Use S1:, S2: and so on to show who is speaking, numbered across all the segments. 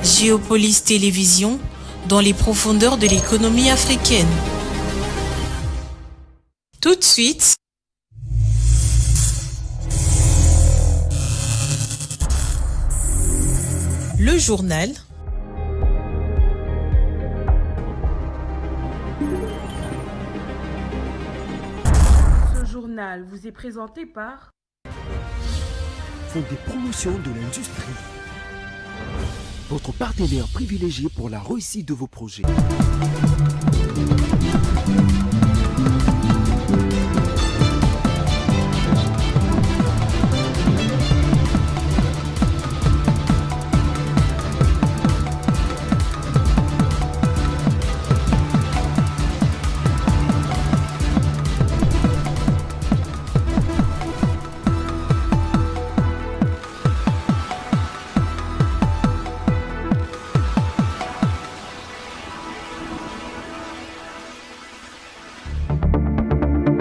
S1: Géopolis Télévision, dans les profondeurs de l'économie africaine. Tout de suite, le journal.
S2: Ce journal vous est présenté par
S3: Fonds des promotions de l'industrie. Votre partenaire privilégié pour la réussite de vos projets.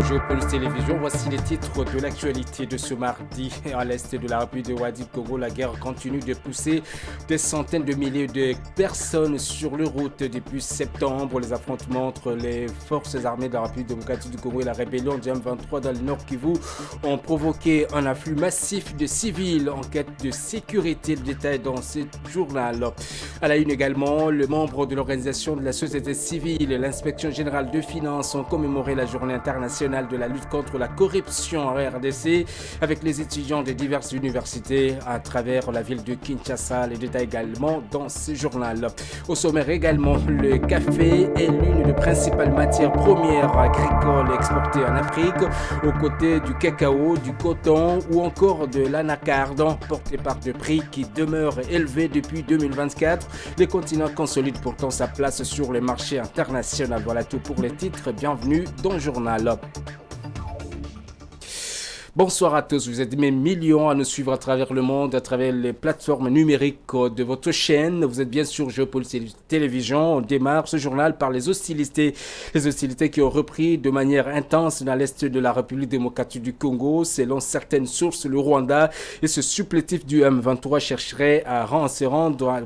S4: Géopolis Télévision, voici les titres de l'actualité de ce mardi. À l'est de la République de Ouadigbougou, la guerre continue de pousser des centaines de milliers de personnes sur les routes depuis septembre. Les affrontements entre les forces armées de la République démocratique du Congo et la rébellion du M23 dans le Nord Kivu ont provoqué un afflux massif de civils en quête de sécurité. Le détail dans ce journal. À la une également, le membre de l'organisation de la société civile et l'inspection générale de finances ont commémoré la journée internationale de la lutte contre la corruption en RDC avec les étudiants de diverses universités à travers la ville de Kinshasa. Les détails également dans ce journal. Au sommaire également, le café est l'une des principales matières premières agricoles exportées en Afrique, aux côtés du cacao, du coton ou encore de l'anacarde, porté par des prix qui demeurent élevés depuis 2024. Le continent consolide pourtant sa place sur le marché international. Voilà tout pour les titres. Bienvenue dans le journal. Bonsoir à tous, vous êtes des millions à nous suivre à travers le monde, à travers les plateformes numériques de votre chaîne. Vous êtes bien sûr Géopolis Télévision. On démarre ce journal par les hostilités qui ont repris de manière intense dans l'est de la République démocratique du Congo. Selon certaines sources, le Rwanda et ce supplétif du M23 chercherait à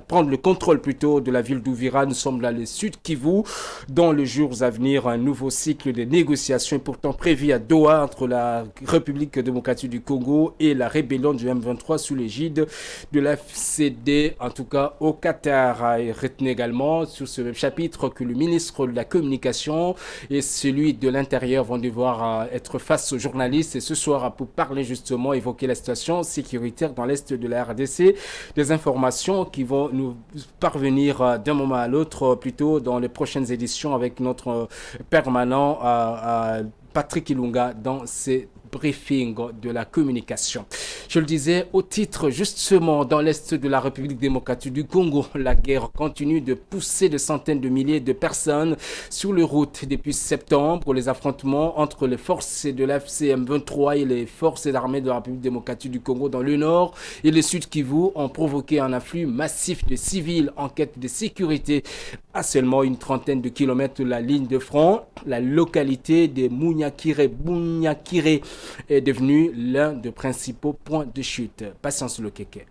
S4: prendre le contrôle plutôt de la ville d'Ouvira. Nous sommes dans le sud Kivu. Dans les jours à venir, un nouveau cycle de négociations est pourtant prévu à Doha entre la République démocratique du Congo et la rébellion du M23 sous l'égide de la FCD, en tout cas au Qatar. Et retenez également sur ce même chapitre que le ministre de la Communication et celui de l'Intérieur vont devoir être face aux journalistes et ce soir pour parler justement, évoquer la situation sécuritaire dans l'est de la RDC. Des informations qui vont nous parvenir d'un moment à l'autre, plutôt dans les prochaines éditions avec notre permanent Patrick Ilunga dans ces briefing de la communication. Je le disais au titre, justement, dans l'est de la République démocratique du Congo, la guerre continue de pousser de centaines de milliers de personnes sur les routes depuis septembre. Les affrontements entre les forces de l'FCM23 et les forces armées de la République démocratique du Congo dans le nord et le sud Kivu ont provoqué un afflux massif de civils en quête de sécurité à seulement une trentaine de kilomètres de la ligne de front. La localité de Bunyakire est devenue l'un des principaux points de chute. Patience Lokeke.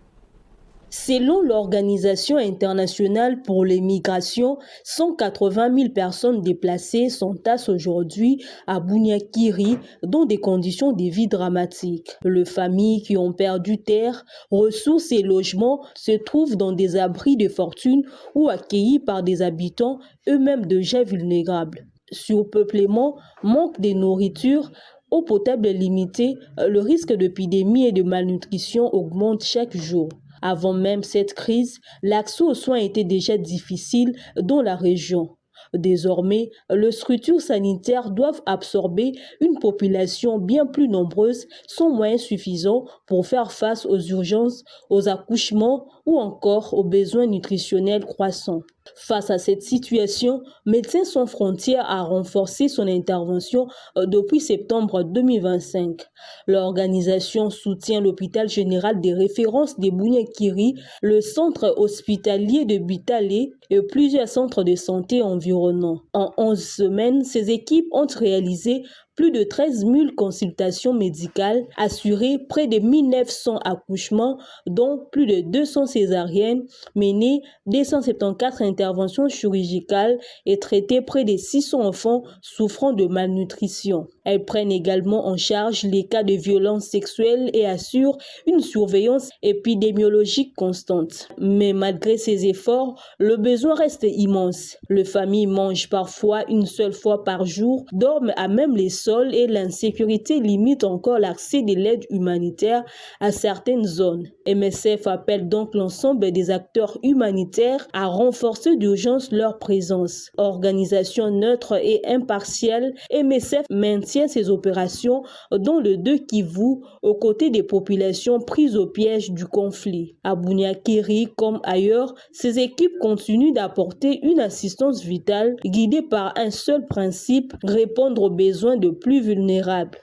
S5: Selon l'Organisation internationale pour les migrations, 180 000 personnes déplacées s'entassent aujourd'hui à Bunyakiri dans des conditions de vie dramatiques. Les familles qui ont perdu terre, ressources et logements se trouvent dans des abris de fortune ou accueillis par des habitants eux-mêmes déjà vulnérables. Surpeuplement, manque de nourriture, eau potable limitée, le risque d'épidémie et de malnutrition augmente chaque jour. Avant même cette crise, l'accès aux soins était déjà difficile dans la région. Désormais, les structures sanitaires doivent absorber une population bien plus nombreuse sans moyens suffisants pour faire face aux urgences, aux accouchements ou encore aux besoins nutritionnels croissants. Face à cette situation, Médecins sans frontières a renforcé son intervention depuis septembre 2025. L'organisation soutient l'hôpital général des références de Bunyakiri, le centre hospitalier de Bitale et plusieurs centres de santé environnants. En 11 semaines, ces équipes ont réalisé plus de 13 000 consultations médicales, assuré près de 1900 accouchements, dont plus de 200 césariennes, mené 274 interventions chirurgicales et traité près de 600 enfants souffrant de malnutrition. Elles prennent également en charge les cas de violences sexuelles et assurent une surveillance épidémiologique constante. Mais malgré ces efforts, le besoin reste immense. Les familles mangent parfois une seule fois par jour, dorment à même les sols et l'insécurité limite encore l'accès de l'aide humanitaire à certaines zones. MSF appelle donc l'ensemble des acteurs humanitaires à renforcer d'urgence leur présence. Organisation neutre et impartiale, MSF maintient ses opérations dans le 2 Kivu aux côtés des populations prises au piège du conflit. À Bunyakiri comme ailleurs, ces équipes continuent d'apporter une assistance vitale guidée par un seul principe, répondre aux besoins de plus vulnérables.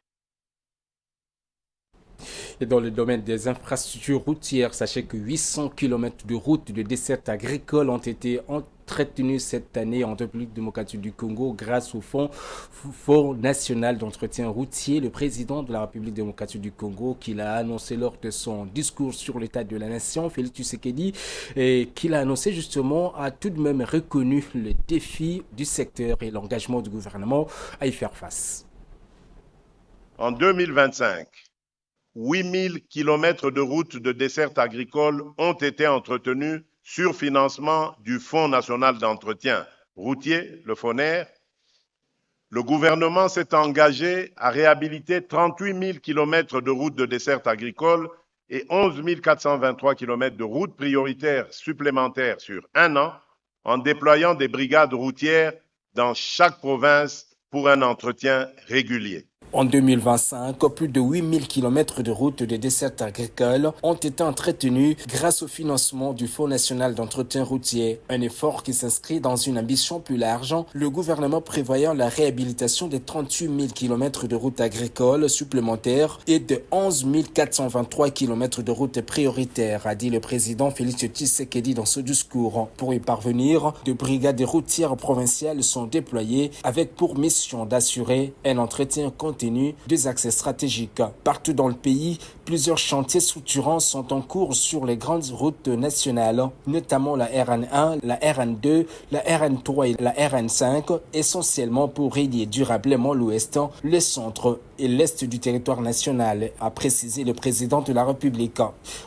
S4: Et dans le domaine des infrastructures routières, sachez que 800 km de routes de desserte agricole ont été entretenus cette année en République démocratique du Congo grâce au Fonds national d'entretien routier. Le président de la République démocratique du Congo, qui l'a annoncé lors de son discours sur l'état de la nation, Félix Tshisekedi, et qu'il a annoncé justement, a tout de même reconnu les défis du secteur et l'engagement du gouvernement à y faire face.
S6: En 2025, 8000 km de routes de desserte agricole ont été entretenus sur financement du Fonds national d'entretien routier, le FONER. Le gouvernement s'est engagé à réhabiliter 38 000 km de routes de desserte agricole et 11 423 km de routes prioritaires supplémentaires sur un an, en déployant des brigades routières dans chaque province pour un entretien régulier.
S4: En 2025, plus de 8000 km de routes de desserte agricole ont été entretenus grâce au financement du Fonds national d'entretien routier. Un effort qui s'inscrit dans une ambition plus large, le gouvernement prévoyant la réhabilitation de 38 000 km de routes agricoles supplémentaires et de 11 423 km de routes prioritaires, a dit le président Félix Tshisekedi dans ce discours. Pour y parvenir, des brigades routières provinciales sont déployées avec pour mission d'assurer un entretien continu des axes stratégiques. Partout dans le pays, plusieurs chantiers structurants sont en cours sur les grandes routes nationales, notamment la RN1, la RN2, la RN3 et la RN5, essentiellement pour relier durablement l'ouest, le centre et l'est du territoire national, a précisé le président de la République.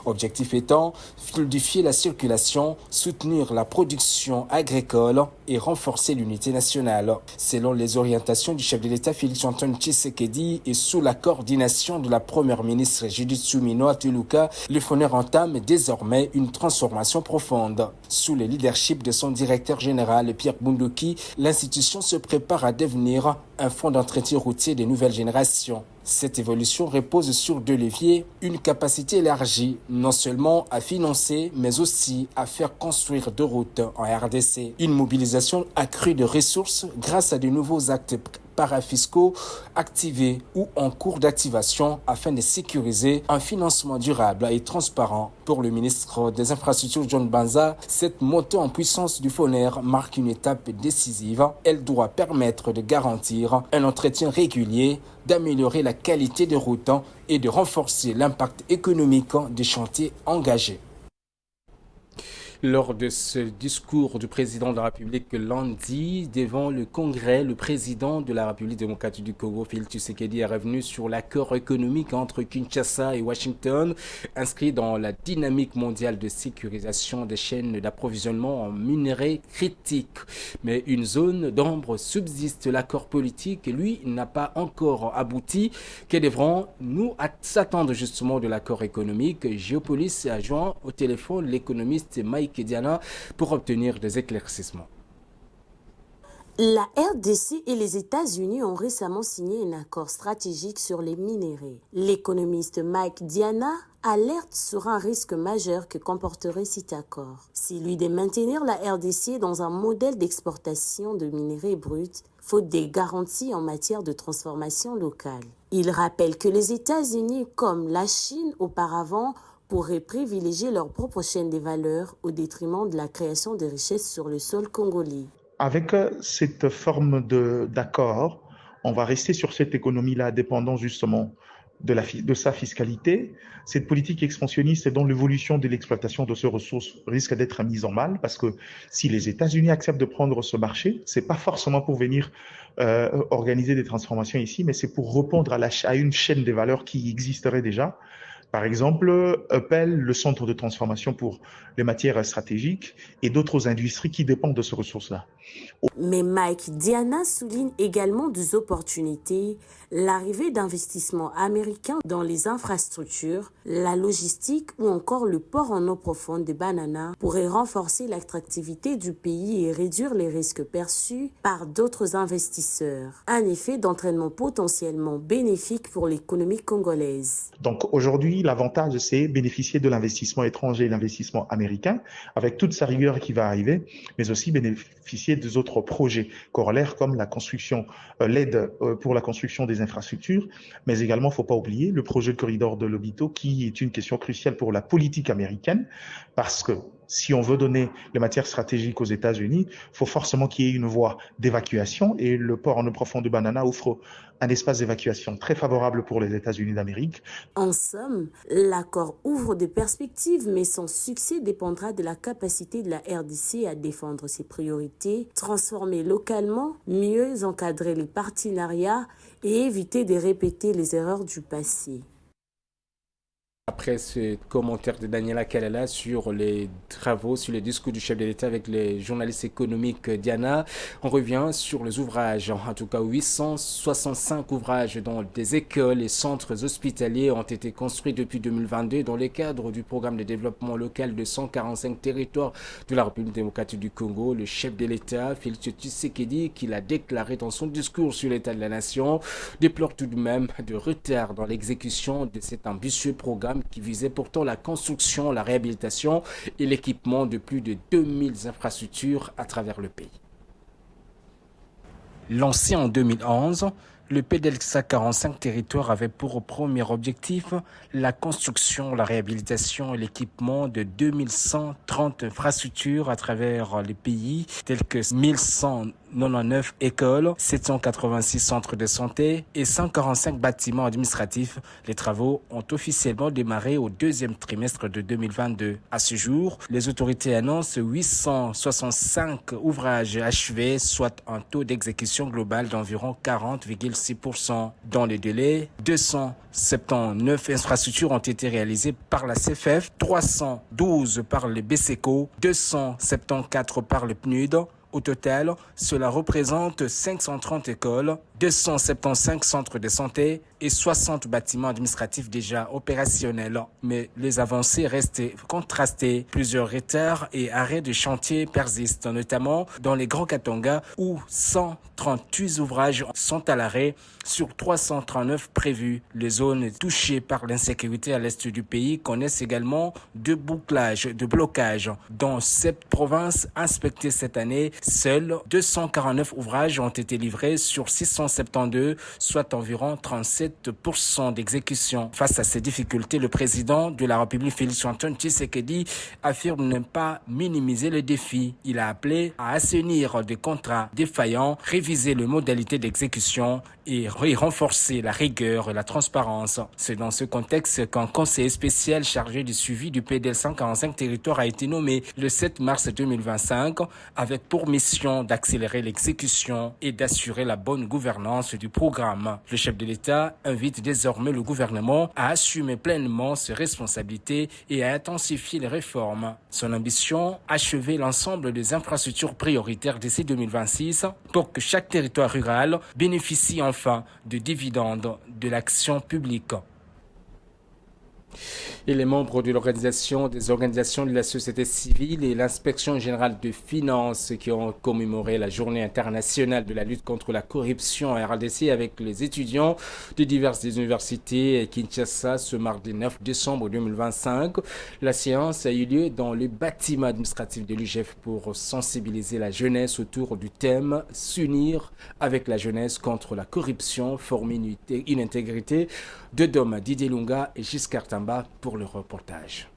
S4: Objectif étant, fluidifier la circulation, soutenir la production agricole et renforcer l'unité nationale. Selon les orientations du chef de l'État Félix-Antoine Tshisekedi et sous la coordination de la première ministre Judith Suminwa Tuluka, le FONER entame désormais une transformation profonde. Sous le leadership de son directeur général Pierre Bunduki, l'institution se prépare à devenir un fonds d'entretien routier de nouvelle génération. Cette évolution repose sur deux leviers, une capacité élargie, non seulement à financer, mais aussi à faire construire de routes en RDC. Une mobilisation accrue de ressources grâce à de nouveaux actes parafiscaux activés ou en cours d'activation afin de sécuriser un financement durable et transparent. Pour le ministre des Infrastructures John Banza, cette montée en puissance du FONER marque une étape décisive. Elle doit permettre de garantir un entretien régulier, d'améliorer la qualité des routes et de renforcer l'impact économique des chantiers engagés. Lors de ce discours du président de la République lundi devant le Congrès, le président de la République démocratique du Congo, Félix Tshisekedi, est revenu sur l'accord économique entre Kinshasa et Washington, inscrit dans la dynamique mondiale de sécurisation des chaînes d'approvisionnement en minerais critiques. Mais une zone d'ombre subsiste. L'accord politique, lui, n'a pas encore abouti. Que devrons-nous s'attendre justement de l'accord économique? Géopolis a joint au téléphone l'économiste Mike Diana pour obtenir des éclaircissements.
S7: La RDC et les États-Unis ont récemment signé un accord stratégique sur les minéraux. L'économiste Mike Diana alerte sur un risque majeur que comporterait cet accord. Celui de maintenir la RDC dans un modèle d'exportation de minerais bruts, faute des garanties en matière de transformation locale. Il rappelle que les États-Unis, comme la Chine auparavant, pourraient privilégier leur propre chaîne des valeurs au détriment de la création de richesses sur le sol congolais.
S8: Avec cette forme d'accord, on va rester sur cette économie-là dépendant justement de sa fiscalité. Cette politique expansionniste et dont l'évolution de l'exploitation de ces ressources risque d'être mise en mal parce que si les États-Unis acceptent de prendre ce marché, c'est pas forcément pour venir organiser des transformations ici, mais c'est pour répondre à une chaîne des valeurs qui existerait déjà. Par exemple, Apple, le centre de transformation pour les matières stratégiques et d'autres industries qui dépendent de ces ressources-là.
S7: Mais Mike Diana souligne également des opportunités, l'arrivée d'investissements américains dans les infrastructures, la logistique ou encore le port en eau profonde de Banana pourrait renforcer l'attractivité du pays et réduire les risques perçus par d'autres investisseurs. Un effet d'entraînement potentiellement bénéfique pour l'économie congolaise.
S8: Donc aujourd'hui, l'avantage, c'est bénéficier de l'investissement étranger et l'investissement américain avec toute sa rigueur qui va arriver, mais aussi bénéficier des autres projets corollaires comme la construction, l'aide pour la construction des infrastructures, mais également, il ne faut pas oublier, le projet de corridor de Lobito qui est une question cruciale pour la politique américaine parce que si on veut donner les matières stratégiques aux États-Unis, il faut forcément qu'il y ait une voie d'évacuation et le port en eau profonde de Banana offre un espace d'évacuation très favorable pour les États-Unis d'Amérique.
S7: En somme, l'accord ouvre des perspectives, mais son succès dépendra de la capacité de la RDC à défendre ses priorités, transformer localement, mieux encadrer les partenariats et éviter de répéter les erreurs du passé.
S4: Après ce commentaire de Daniela Kalala sur les travaux, sur les discours du chef de l'État avec les journalistes économiques Diana, on revient sur les ouvrages. En tout cas, 865 ouvrages dans des écoles et centres hospitaliers ont été construits depuis 2022 dans le cadre du programme de développement local de 145 territoires de la République démocratique du Congo. Le chef de l'État, Félix Tshisekedi, qui l'a déclaré dans son discours sur l'état de la nation, déplore tout de même de retard dans l'exécution de cet ambitieux programme qui visait pourtant la construction, la réhabilitation et l'équipement de plus de 2000 infrastructures à travers le pays. Lancé en 2011, le PDLSA 45 territoires avait pour premier objectif la construction, la réhabilitation et l'équipement de 2130 infrastructures à travers les pays, tels que 1199 écoles, 786 centres de santé et 145 bâtiments administratifs. Les travaux ont officiellement démarré au deuxième trimestre de 2022. À ce jour, les autorités annoncent 865 ouvrages achevés, soit un taux d'exécution global d'environ 40,6%. Dans les délais, 279 infrastructures ont été réalisées par la CFF, 312 par le BCECO, 274 par le PNUD. Au total, cela représente 530 écoles, 275 centres de santé et 60 bâtiments administratifs déjà opérationnels. Mais les avancées restent contrastées. Plusieurs retards et arrêts de chantier persistent, notamment dans les Grands Katanga où 138 ouvrages sont à l'arrêt sur 339 prévus. Les zones touchées par l'insécurité à l'est du pays connaissent également de blocages. Dans cette province inspectée cette année, seuls 249 ouvrages ont été livrés sur 672, soit environ 37% d'exécution. Face à ces difficultés, le président de la République, Félix-Antoine Tshisekedi, affirme ne pas minimiser les défis. Il a appelé à assainir des contrats défaillants, réviser les modalités d'exécution et renforcer la rigueur et la transparence. C'est dans ce contexte qu'un conseiller spécial chargé du suivi du PDL 145 territoires a été nommé le 7 mars 2025 avec pour mission d'accélérer l'exécution et d'assurer la bonne gouvernance du programme. Le chef de l'État invite désormais le gouvernement à assumer pleinement ses responsabilités et à intensifier les réformes. Son ambition, achever l'ensemble des infrastructures prioritaires d'ici 2026 pour que chaque territoire rural bénéficie enfin de dividendes de l'action publique. Et les membres de l'organisation, des organisations de la société civile et l'inspection générale de finances qui ont commémoré la journée internationale de la lutte contre la corruption à RDC avec les étudiants de diverses universités à Kinshasa ce mardi 9 décembre 2025. La séance a eu lieu dans le bâtiment administratif de l'UGF pour sensibiliser la jeunesse autour du thème « S'unir avec la jeunesse contre la corruption, former une intégrité » de Dom Didier Lunga et Giscard Tamba pour le reportage.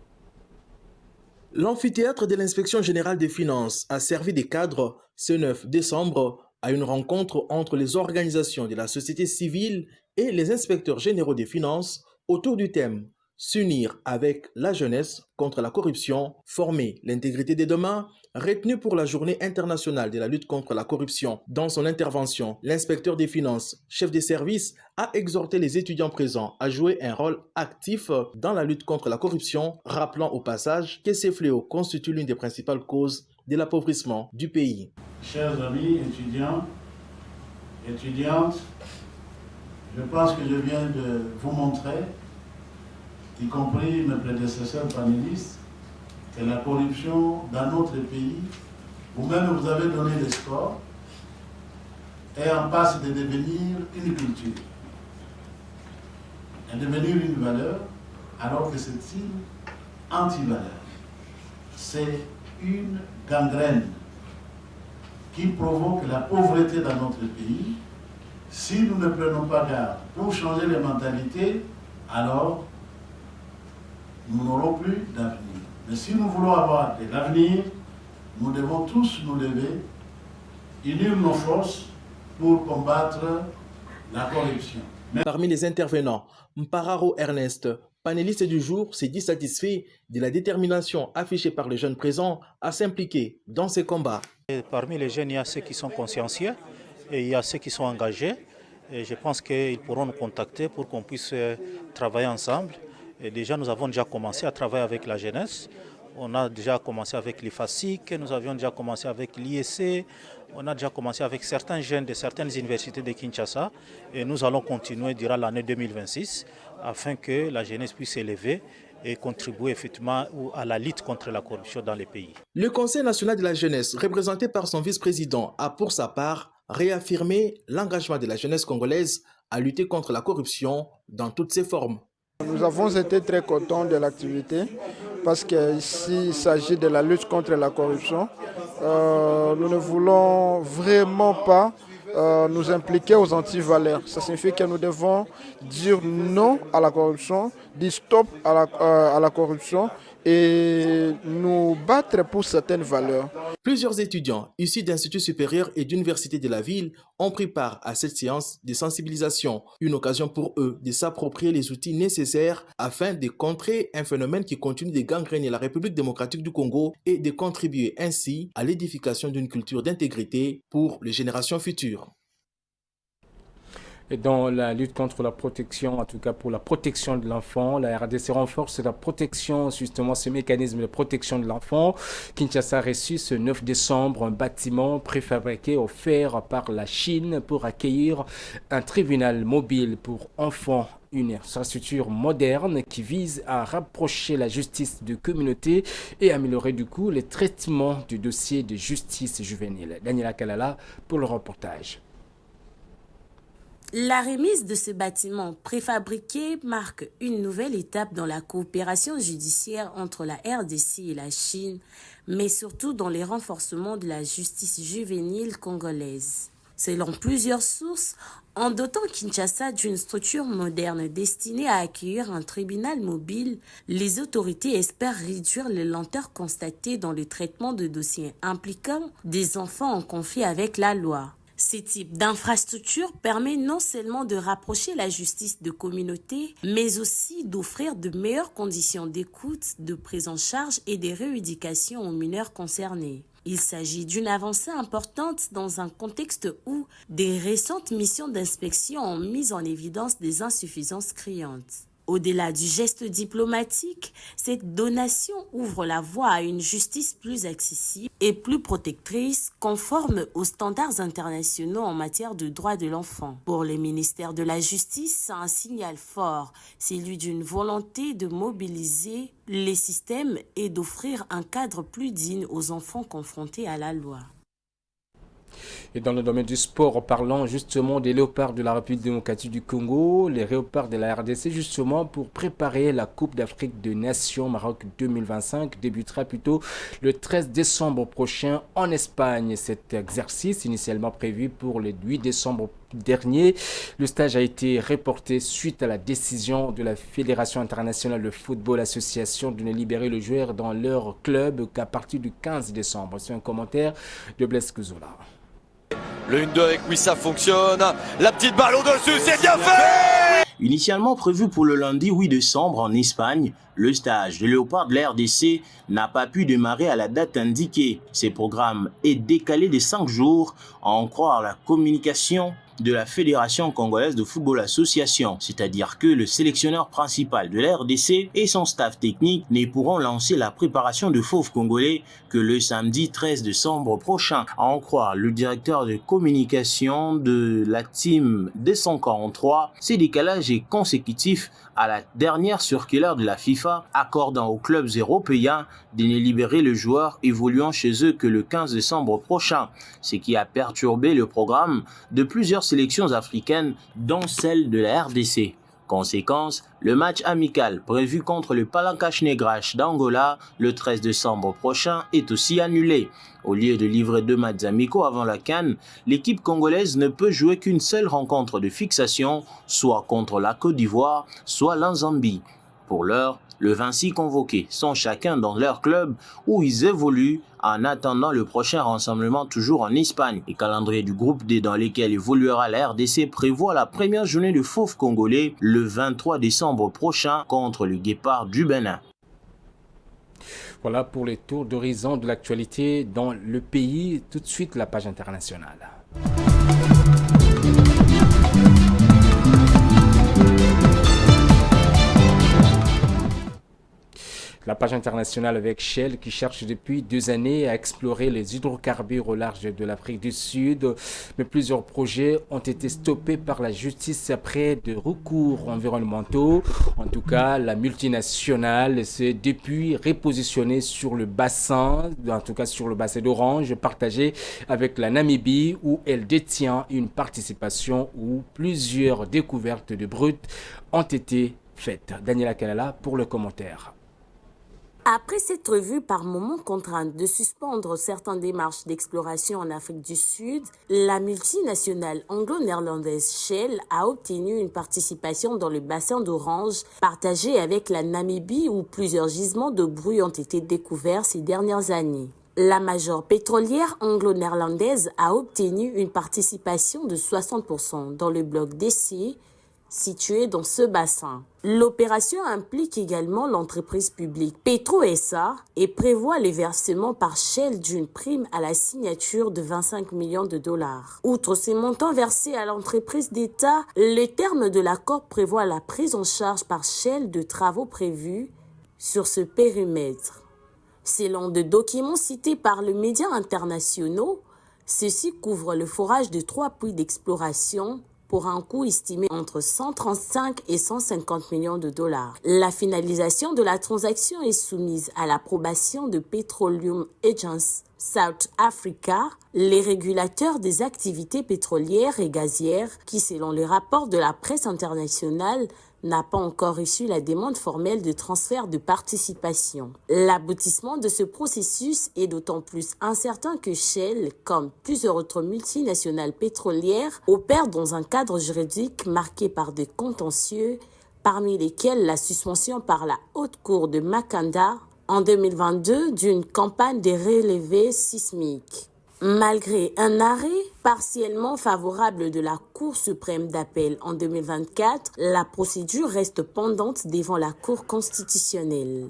S9: L'amphithéâtre de l'inspection générale des finances a servi de cadre ce 9 décembre à une rencontre entre les organisations de la société civile et les inspecteurs généraux des finances autour du thème « S'unir avec la jeunesse contre la corruption, former l'intégrité de demain », retenu pour la Journée internationale de la lutte contre la corruption. Dans son intervention, l'inspecteur des finances, chef des services, a exhorté les étudiants présents à jouer un rôle actif dans la lutte contre la corruption, rappelant au passage que ces fléaux constituent l'une des principales causes de l'appauvrissement du pays.
S10: Chers amis étudiants, étudiantes, je pense que je viens de vous montrer, y compris mes prédécesseurs panélistes, que la corruption dans notre pays, vous-même vous avez donné des scores, est en passe de devenir une culture, de devenir une valeur, alors que c'est une anti-valeur. C'est une gangrène qui provoque la pauvreté dans notre pays. Si nous ne prenons pas garde pour changer les mentalités, alors nous n'aurons plus d'avenir. Mais si nous voulons avoir de l'avenir, nous devons tous nous lever, unir nos forces pour combattre la corruption.
S9: Parmi les intervenants, Mpararo Ernest, panéliste du jour, s'est dit satisfait de la détermination affichée par les jeunes présents à s'impliquer dans ces combats.
S11: Et parmi les jeunes, il y a ceux qui sont consciencieux et il y a ceux qui sont engagés. Et je pense qu'ils pourront nous contacter pour qu'on puisse travailler ensemble. Et déjà, nous avons déjà commencé à travailler avec la jeunesse. On a déjà commencé avec l'IFASIC, nous avions déjà commencé avec l'IEC, on a déjà commencé avec certains jeunes de certaines universités de Kinshasa. Et nous allons continuer durant l'année 2026 afin que la jeunesse puisse s'élever et contribuer effectivement à la lutte contre la corruption dans les pays.
S9: Le Conseil national de la jeunesse, représenté par son vice-président, a pour sa part réaffirmé l'engagement de la jeunesse congolaise à lutter contre la corruption dans toutes ses formes.
S12: Nous avons été très contents de l'activité parce qu'ici il s'agit de la lutte contre la corruption. Nous ne voulons vraiment pas nous impliquer aux antivaleurs. Ça signifie que nous devons dire non à la corruption, dire stop à la corruption et nous battre pour certaines valeurs.
S9: Plusieurs étudiants issus d'instituts supérieurs et d'universités de la ville ont pris part à cette séance de sensibilisation, une occasion pour eux de s'approprier les outils nécessaires afin de contrer un phénomène qui continue de gangréner la République démocratique du Congo et de contribuer ainsi à l'édification d'une culture d'intégrité pour les générations futures.
S4: Et dans la lutte contre la protection, en tout cas pour la protection de l'enfant, la RDC renforce la protection, justement ce mécanisme de protection de l'enfant. Kinshasa a reçu ce 9 décembre un bâtiment préfabriqué offert par la Chine pour accueillir un tribunal mobile pour enfants. Une infrastructure moderne qui vise à rapprocher la justice de communauté et améliorer du coup les traitements du dossier de justice juvénile. Daniela Kalala pour le reportage.
S7: La remise de ce bâtiment préfabriqué marque une nouvelle étape dans la coopération judiciaire entre la RDC et la Chine, mais surtout dans les renforcements de la justice juvénile congolaise. Selon plusieurs sources, en dotant Kinshasa d'une structure moderne destinée à accueillir un tribunal mobile, les autorités espèrent réduire les lenteurs constatées dans le traitement de dossiers impliquant des enfants en conflit avec la loi. Ce type d'infrastructure permet non seulement de rapprocher la justice de communauté, mais aussi d'offrir de meilleures conditions d'écoute, de prise en charge et de rééducation aux mineurs concernés. Il s'agit d'une avancée importante dans un contexte où des récentes missions d'inspection ont mis en évidence des insuffisances criantes. Au-delà du geste diplomatique, cette donation ouvre la voie à une justice plus accessible et plus protectrice, conforme aux standards internationaux en matière de droits de l'enfant. Pour le ministère de la Justice, c'est un signal fort, celui d'une volonté de mobiliser les systèmes et d'offrir un cadre plus digne aux enfants confrontés à la loi.
S4: Et dans le domaine du sport, parlant justement des léopards de la République démocratique du Congo, les léopards de la RDC justement pour préparer la Coupe d'Afrique des Nations Maroc 2025 débutera plutôt le 13 décembre prochain en Espagne. Cet exercice initialement prévu pour le 8 décembre dernier, le stage a été reporté suite à la décision de la Fédération internationale de football association de ne libérer le joueur dans leur club qu'à partir du 15 décembre. C'est un commentaire de Blaise Kuzola.
S13: Le 1-2 avec Wissa fonctionne. La petite balle au-dessus, c'est bien fait!
S14: Initialement prévu pour le lundi 8 décembre en Espagne, le stage de Léopard de la RDC n'a pas pu démarrer à la date indiquée. Ce programme est décalé de 5 jours, à en croire la communication de la Fédération congolaise de football association, c'est-à-dire que le sélectionneur principal de la RDC et son staff technique ne pourront lancer la préparation de Fauves congolais que le samedi 13 décembre prochain. À en croire le directeur de communication de la team 243, ce décalage est consécutif à la dernière circulaire de la FIFA accordant aux clubs européens de ne libérer les joueurs évoluant chez eux que le 15 décembre prochain, ce qui a perturbé le programme de plusieurs sélections africaines, dont celle de la RDC. Conséquence, le match amical prévu contre le Palancash Negrash d'Angola le 13 décembre prochain est aussi annulé. Au lieu de livrer 2 matchs amicaux avant la CAN, l'équipe congolaise ne peut jouer qu'une seule rencontre de fixation, soit contre la Côte d'Ivoire, soit la Zambie. Pour l'heure, les 26 convoqués sont chacun dans leur club où ils évoluent en attendant le prochain rassemblement toujours en Espagne. Le calendrier du groupe D dans lequel évoluera la RDC prévoit la première journée de Fauves congolais le 23 décembre prochain contre le Guépard du Bénin.
S4: Voilà pour les tours d'horizon de l'actualité dans le pays. Tout de suite, la page internationale. La page internationale avec Shell qui cherche depuis 2 années à explorer les hydrocarbures au large de l'Afrique du Sud. Mais plusieurs projets ont été stoppés par la justice après de recours environnementaux. En tout cas, la multinationale s'est depuis repositionnée sur le bassin, en tout cas sur le bassin d'Orange, partagé avec la Namibie où elle détient une participation où plusieurs découvertes de brut ont été faites. Daniela Kalala pour le commentaire.
S7: Après s'être vue par moments contrainte de suspendre certaines démarches d'exploration en Afrique du Sud, la multinationale anglo-néerlandaise Shell a obtenu une participation dans le bassin d'Orange, partagé avec la Namibie où plusieurs gisements de bruit ont été découverts ces dernières années. La major pétrolière anglo-néerlandaise a obtenu une participation de 60% dans le bloc DC, situé dans ce bassin. L'opération implique également l'entreprise publique PetroSA et prévoit le versement par Shell d'une prime à la signature de 25 millions de dollars. Outre ces montants versés à l'entreprise d'État, le terme de l'accord prévoit la prise en charge par Shell de travaux prévus sur ce périmètre. Selon des documents cités par les médias internationaux, ceux-ci couvrent le forage de 3 puits d'exploration pour un coût estimé entre 135 et 150 millions de dollars. La finalisation de la transaction est soumise à l'approbation de Petroleum Agency South Africa, les régulateurs des activités pétrolières et gazières qui, selon les rapports de la presse internationale, n'a pas encore reçu la demande formelle de transfert de participation. L'aboutissement de ce processus est d'autant plus incertain que Shell, comme plusieurs autres multinationales pétrolières, opère dans un cadre juridique marqué par des contentieux, parmi lesquels la suspension par la Haute Cour de Makanda en 2022 d'une campagne de relevés sismiques. Malgré un arrêt partiellement favorable de la Cour suprême d'appel en 2024, la procédure reste pendante devant la Cour constitutionnelle.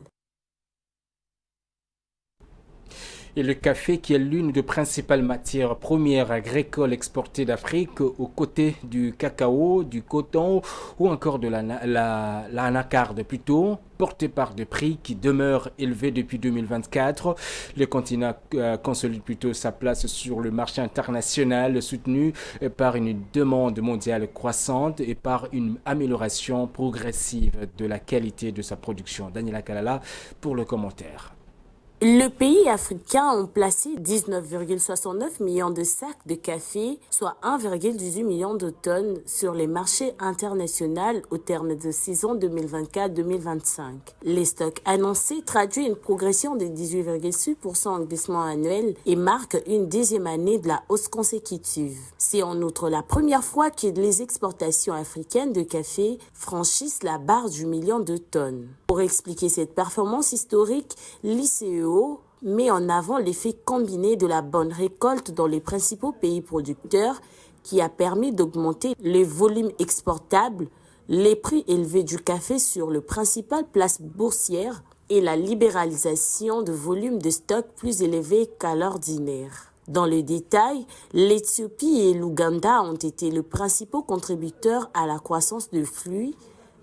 S4: Et le café, qui est l'une des principales matières premières agricoles exportées d'Afrique, aux côtés du cacao, du coton ou encore de l'anacarde plutôt, porté par des prix qui demeurent élevés depuis 2024. Le continent consolide plutôt sa place sur le marché international, soutenu par une demande mondiale croissante et par une amélioration progressive de la qualité de sa production. Daniela Kalala pour le commentaire.
S7: Le pays africain a placé 19,69 millions de sacs de café, soit 1,18 million de tonnes sur les marchés internationaux au terme de saison 2024-2025. Les stocks annoncés traduisent une progression de 18,6% en glissement annuel et marquent une 10e année de la hausse consécutive. C'est en outre la première fois que les exportations africaines de café franchissent la barre du million de tonnes. Pour expliquer cette performance historique, l'ICEO met en avant l'effet combiné de la bonne récolte dans les principaux pays producteurs qui a permis d'augmenter les volumes exportables, les prix élevés du café sur le principal place boursière et la libéralisation de volumes de stock plus élevés qu'à l'ordinaire. Dans le détail, l'Éthiopie et l'Ouganda ont été les principaux contributeurs à la croissance de flux,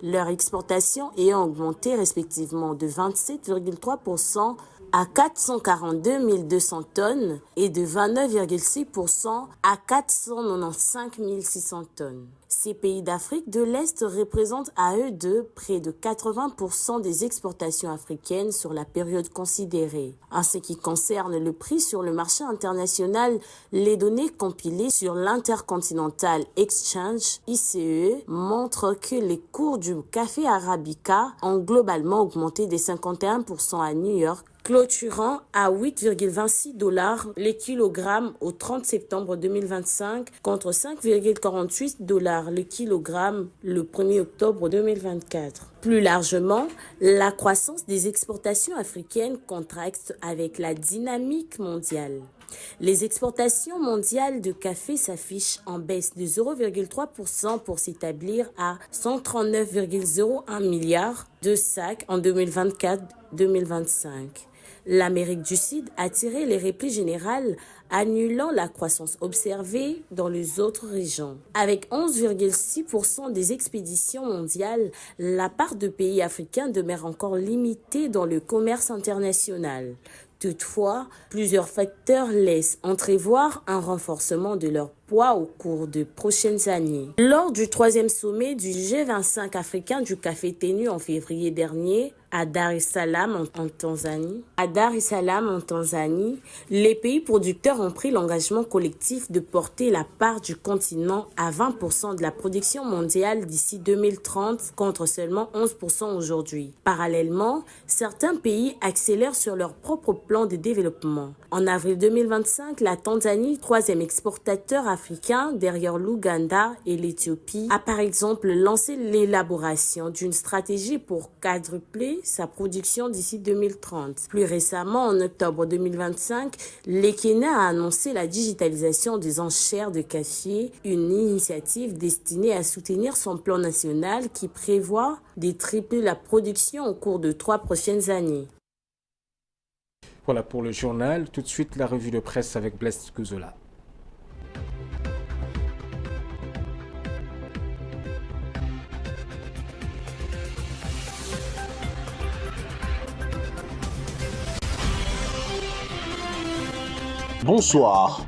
S7: leur exportation ayant augmenté respectivement de 27,3% à 442 200 tonnes et de 29,6% à 495 600 tonnes. Ces pays d'Afrique de l'Est représentent à eux deux près de 80% des exportations africaines sur la période considérée. En ce qui concerne le prix sur le marché international, les données compilées sur l'Intercontinental Exchange ICE montrent que les cours du café arabica ont globalement augmenté de 51% à New York, clôturant à 8,26 $ le kilogramme au 30 septembre 2025 contre 5,48 $ le kilogramme le 1er octobre 2024. Plus largement, la croissance des exportations africaines contraste avec la dynamique mondiale. Les exportations mondiales de café s'affichent en baisse de 0,3% pour s'établir à 139,01 milliards de sacs en 2024-2025. L'Amérique du Sud a tiré les replis générales, annulant la croissance observée dans les autres régions. Avec 11,6% des expéditions mondiales, la part de pays africains demeure encore limitée dans le commerce international. Toutefois, plusieurs facteurs laissent entrevoir un renforcement de leur poids au cours des prochaines années. Lors du 3e sommet du G25 africain du café tenu en février dernier, à Dar es Salaam en Tanzanie, les pays producteurs ont pris l'engagement collectif de porter la part du continent à 20% de la production mondiale d'ici 2030 contre seulement 11% aujourd'hui. Parallèlement, certains pays accélèrent sur leur propre plan de développement. En avril 2025, la Tanzanie, 3e exportateur africain derrière l'Ouganda et l'Éthiopie, a par exemple lancé l'élaboration d'une stratégie pour quadrupler sa production d'ici 2030. Plus récemment, en octobre 2025, le Kenya a annoncé la digitalisation des enchères de café, une initiative destinée à soutenir son plan national qui prévoit de tripler la production au cours de 3 prochaines années.
S4: Voilà pour le journal. Tout de suite, la revue de presse avec Blaise Kuzola.
S14: Bonsoir.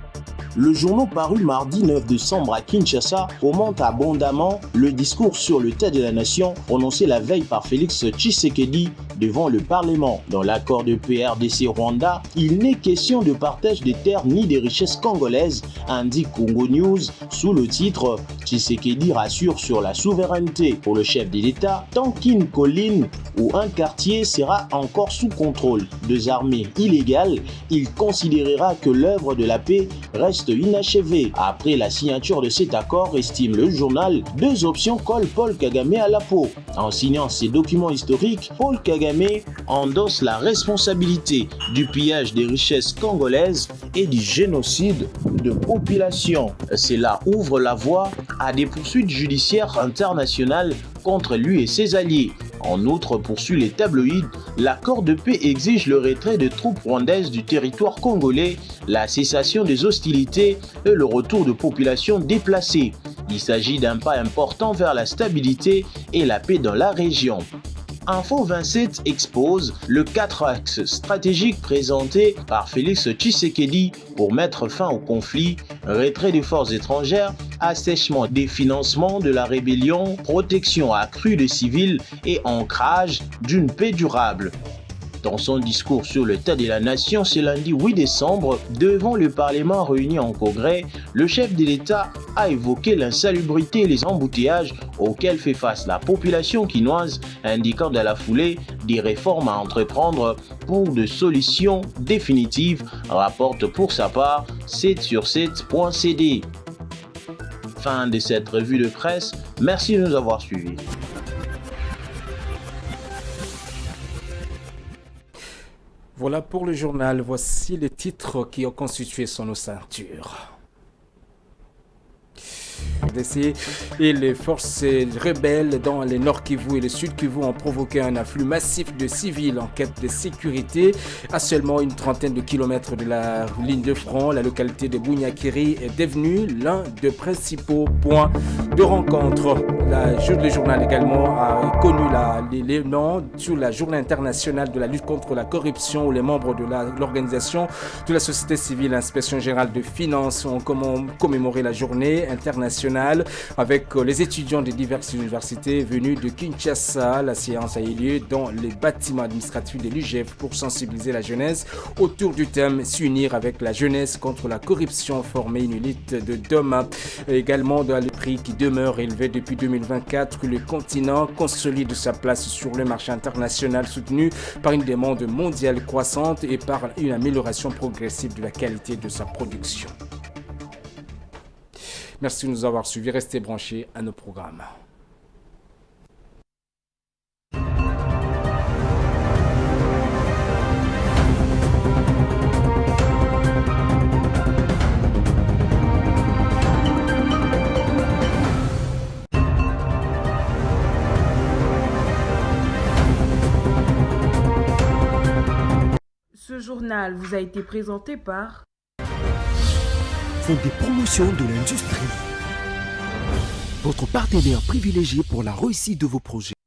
S14: Le journal paru mardi 9 décembre à Kinshasa commente abondamment le discours sur l'état de la nation prononcé la veille par Félix Tshisekedi devant le Parlement. Dans l'accord de PRDC-Rwanda, il n'est question de partage des terres ni des richesses congolaises, indique Congo News sous le titre « Tshisekedi rassure sur la souveraineté ». Pour le chef de l'État, tant qu'une colline ou un quartier sera encore sous contrôle des armées illégales, il considérera que l'œuvre de la paix reste inachevée. Après la signature de cet accord, estime le journal, 2 options collent Paul Kagame à la peau. En signant ces documents historiques, Paul Kagame endosse la responsabilité du pillage des richesses congolaises et du génocide de population. Cela ouvre la voie à des poursuites judiciaires internationales contre lui et ses alliés. En outre, poursuit les tabloïds, l'accord de paix exige le retrait de troupes rwandaises du territoire congolais, la cessation des hostilités et le retour de populations déplacées. Il s'agit d'un pas important vers la stabilité et la paix dans la région. Info 27 expose le 4 axes stratégiques présentés par Félix Tshisekedi pour mettre fin au conflit, retrait des forces étrangères, assèchement des financements de la rébellion, protection accrue des civils et ancrage d'une paix durable. Dans son discours sur l'état de la nation ce lundi 8 décembre, devant le Parlement réuni en congrès, le chef de l'État a évoqué l'insalubrité et les embouteillages auxquels fait face la population quinoise, indiquant dans la foulée des réformes à entreprendre pour de solutions définitives, rapporte pour sa part 7sur7.cd. Fin de cette revue de presse, merci de nous avoir suivis.
S4: Voilà pour le journal. Voici les titres qui ont constitué son ossature. Et les forces rebelles dans les Nord Kivu et le Sud Kivu ont provoqué un afflux massif de civils en quête de sécurité. À seulement une trentaine de kilomètres de la ligne de front, la localité de Bunyakiri est devenue l'un des principaux points de rencontre. Le journal également a connu les noms sur la journée internationale de la lutte contre la corruption où les membres de l'organisation de la société civile, l'inspection générale de finances ont commémoré la journée internationale avec les étudiants de diverses universités venus de Kinshasa. La séance a eu lieu dans les bâtiments administratifs de l'UGF pour sensibiliser la jeunesse autour du thème « S'unir avec la jeunesse contre la corruption », former une élite de demain. Également dans les prix qui demeurent élevés depuis 2024, le continent consolide sa place sur le marché international soutenu par une demande mondiale croissante et par une amélioration progressive de la qualité de sa production. Merci de nous avoir suivis. Restez branchés à nos programmes.
S2: Ce journal vous a été présenté par
S3: Fonds des promotions de l'industrie. Votre partenaire privilégié pour la réussite de vos projets.